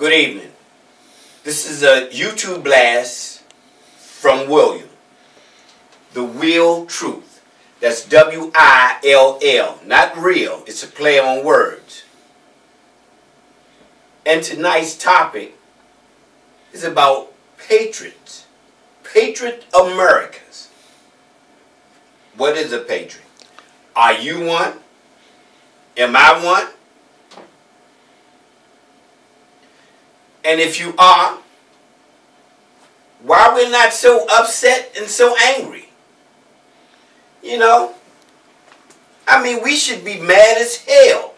Good evening. This is a YouTube blast from William. The Real Truth. That's W-I-L-L. Not real. It's a play on words. And tonight's topic is about patriots. Patriot Americans. What is a patriot? Are you one? Am I one? And if you are, why we're not so upset and so angry? You know? I mean, we should be mad as hell.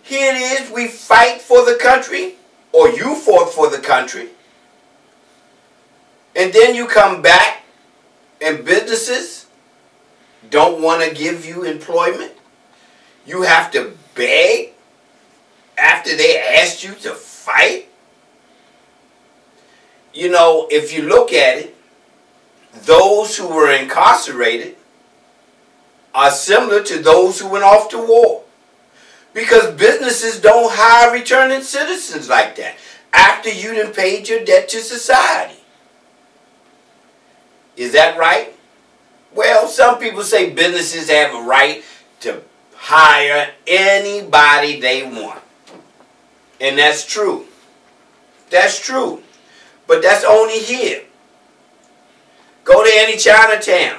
Here it is, we fight for the country, or you fought for the country, and then you come back and businesses don't want to give you employment. You have to beg after they asked you to fight. You know, if you look at it, those who were incarcerated are similar to those who went off to war. Because businesses don't hire returning citizens like that after you done paid your debt to society. Is that right? Well, some people say businesses have a right to hire anybody they want. And that's true. That's true. But that's only here. Go to any Chinatown,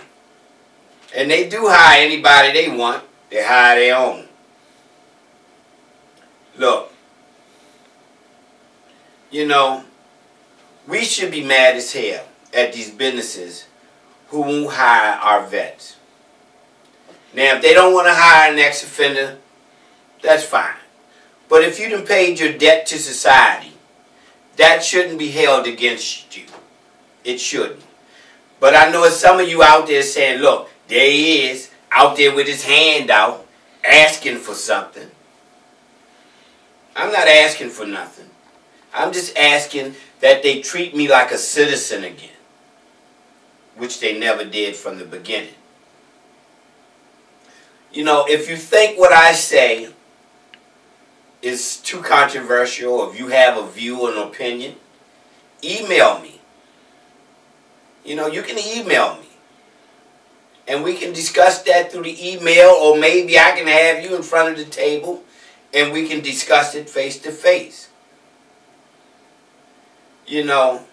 and they do hire anybody they want. They hire their own. Look, you know, we should be mad as hell at these businesses who won't hire our vets. Now, if they don't want to hire an ex-offender, that's fine. But if you done paid your debt to society, that shouldn't be held against you. It shouldn't. But I know some of you out there saying, look, there he is, out there with his hand out, asking for something. I'm not asking for nothing. I'm just asking that they treat me like a citizen again, which they never did from the beginning. You know, if you think what I say is too controversial, or if you have a view or an opinion, email me. You know, you can email me. And we can discuss that through the email, or maybe I can have you in front of the table and we can discuss it face to face. You know,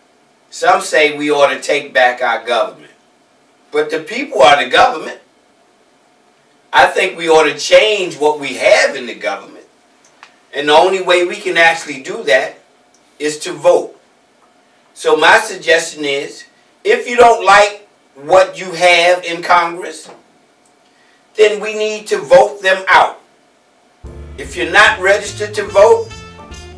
some say we ought to take back our government. But the people are the government. I think we ought to change what we have in the government. And the only way we can actually do that is to vote. So my suggestion is, if you don't like what you have in Congress, then we need to vote them out. If you're not registered to vote,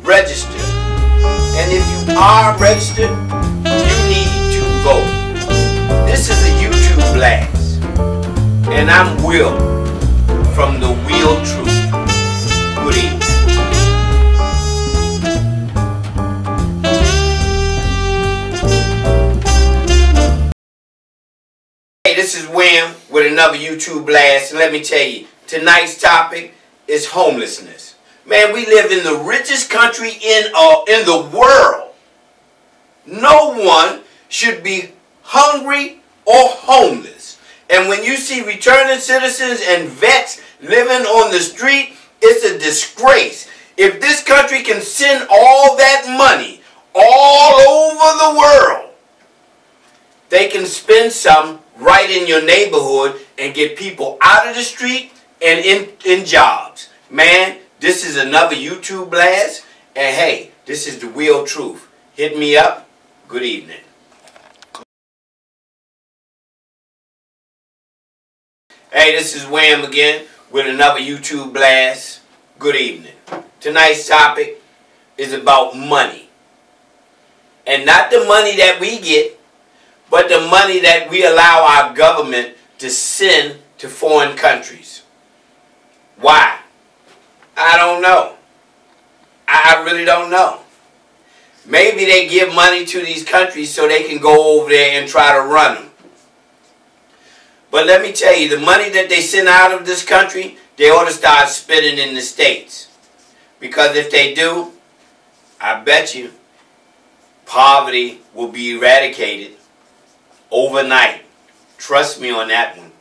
register. And if you are registered, you need to vote. This is a YouTube blast. And I'm Will from The Real Truth. Good evening. Hey, this is Wham with another YouTube blast. And let me tell you, tonight's topic is homelessness. Man, we live in the richest country in the world. No one should be hungry or homeless. And when you see returning citizens and vets living on the street, it's a disgrace. If this country can send all that money all over the world, they can spend some right in your neighborhood and get people out of the street and in jobs. Man, this is another YouTube blast. And hey, this is The Real Truth. Hit me up. Good evening. Hey, this is Wham again with another YouTube blast. Good evening. Tonight's topic is about money. And not the money that we get, but the money that we allow our government to send to foreign countries. Why? I don't know. I really don't know. Maybe they give money to these countries so they can go over there and try to run them. But let me tell you, the money that they send out of this country, they ought to start spending in the States. Because if they do, I bet you poverty will be eradicated overnight. Trust me on that one.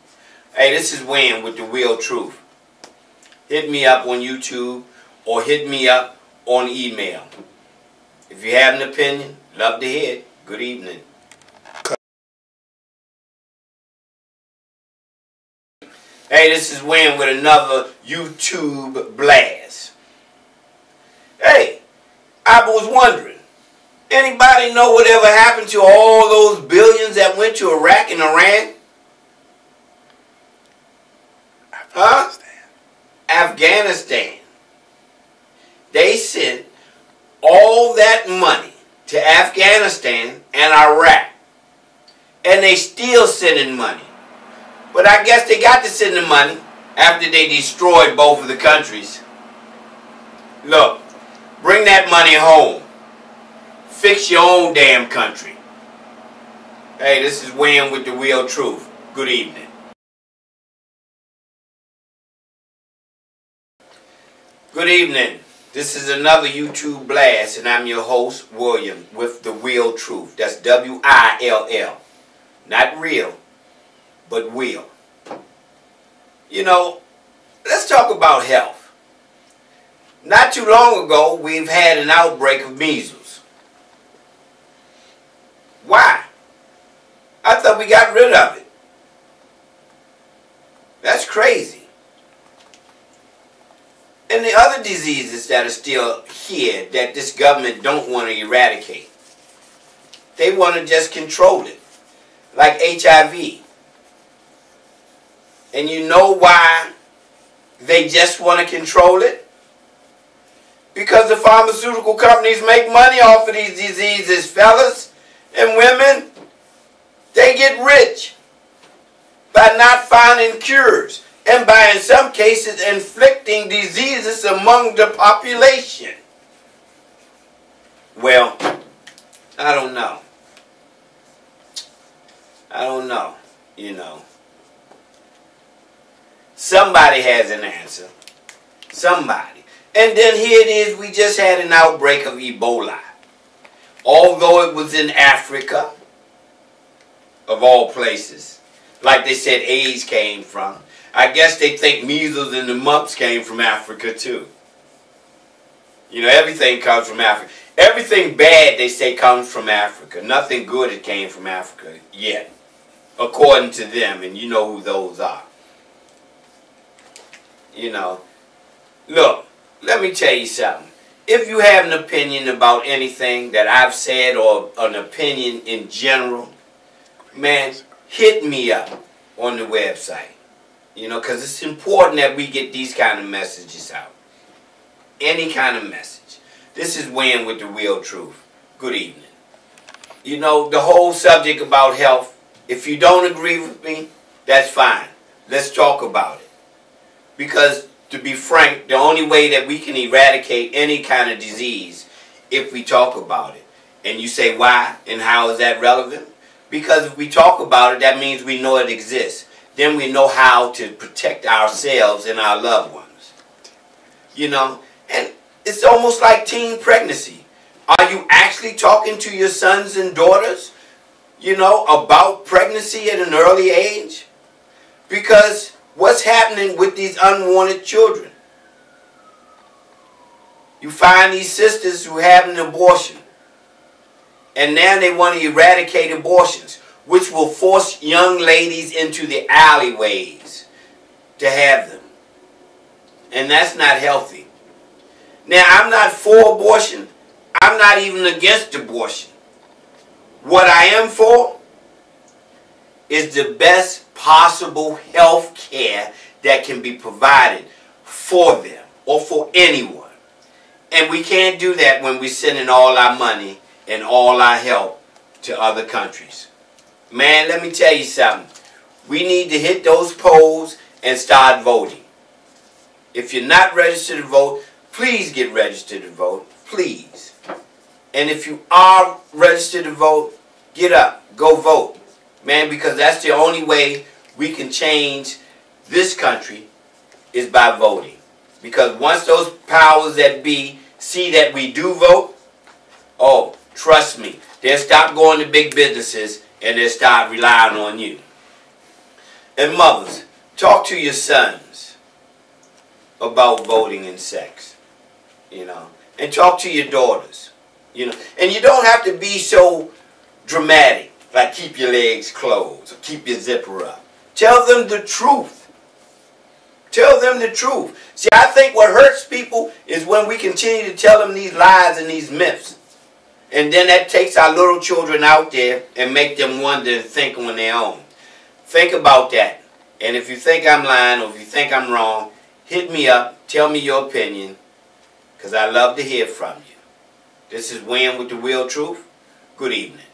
Hey, this is Wayne with the Real Truth. Hit me up on YouTube or hit me up on email. If you have an opinion, love to hear it. Good evening. Hey, this is Wayne with another YouTube blast. Hey, I was wondering, anybody know whatever happened to all those billions that went to Iraq and Iran? Huh? Afghanistan. They sent all that money to Afghanistan and Iraq. And they still sending money. But I guess they got to send the money after they destroyed both of the countries. Look, bring that money home. Fix your own damn country. Hey, this is Wayne with the Real Truth. Good evening. Good evening. This is another YouTube blast, and I'm your host, William, with the Real Truth. That's W-I-L-L. Not real, but real. You know, let's talk about health. Not too long ago, we've had an outbreak of measles. Why? I thought we got rid of it. That's crazy. And the other diseases that are still here that this government don't want to eradicate. They want to just control it. Like HIV. And you know why they just want to control it? Because the pharmaceutical companies make money off of these diseases, fellas and women. They get rich by not finding cures. And by, in some cases, inflicting diseases among the population. Well, I don't know. I don't know, you know. Somebody has an answer. Somebody. And then here it is, we just had an outbreak of Ebola. Although it was in Africa, of all places, like they said AIDS came from. I guess they think measles and the mumps came from Africa too. You know, everything comes from Africa. Everything bad they say comes from Africa. Nothing good it came from Africa yet. According to them, and you know who those are. You know, look, let me tell you something. If you have an opinion about anything that I've said or an opinion in general, man, hit me up on the website. You know, because it's important that we get these kind of messages out. Any kind of message. This is Wayne with the Real Truth. Good evening. You know, the whole subject about health, if you don't agree with me, that's fine. Let's talk about it. Because, to be frank, the only way that we can eradicate any kind of disease if we talk about it. And you say, why and how is that relevant? Because if we talk about it, that means we know it exists. Then we know how to protect ourselves and our loved ones. You know, and it's almost like teen pregnancy. Are you actually talking to your sons and daughters, you know, about pregnancy at an early age? Because what's happening with these unwanted children? You find these sisters who have an abortion. And now they want to eradicate abortions, which will force young ladies into the alleyways to have them. And that's not healthy. Now, I'm not for abortion. I'm not even against abortion. What I am for is the best possible health care that can be provided for them or for anyone. And we can't do that when we're sending all our money and all our help to other countries. Man, let me tell you something. We need to hit those polls and start voting. If you're not registered to vote, please get registered to vote. Please. And if you are registered to vote, get up. Go vote. Man, because that's the only way we can change this country is by voting. Because once those powers that be see that we do vote, oh, trust me, they'll stop going to big businesses and they'll start relying on you. And mothers, talk to your sons about voting and sex, you know, and talk to your daughters, you know. And you don't have to be so dramatic, like keep your legs closed or keep your zipper up. Tell them the truth. Tell them the truth. See, I think what hurts people is when we continue to tell them these lies and these myths. And then that takes our little children out there and make them wonder and think on their own. Think about that. And if you think I'm lying or if you think I'm wrong, hit me up. Tell me your opinion. Because I love to hear from you. This is Win with the Real Truth. Good evening.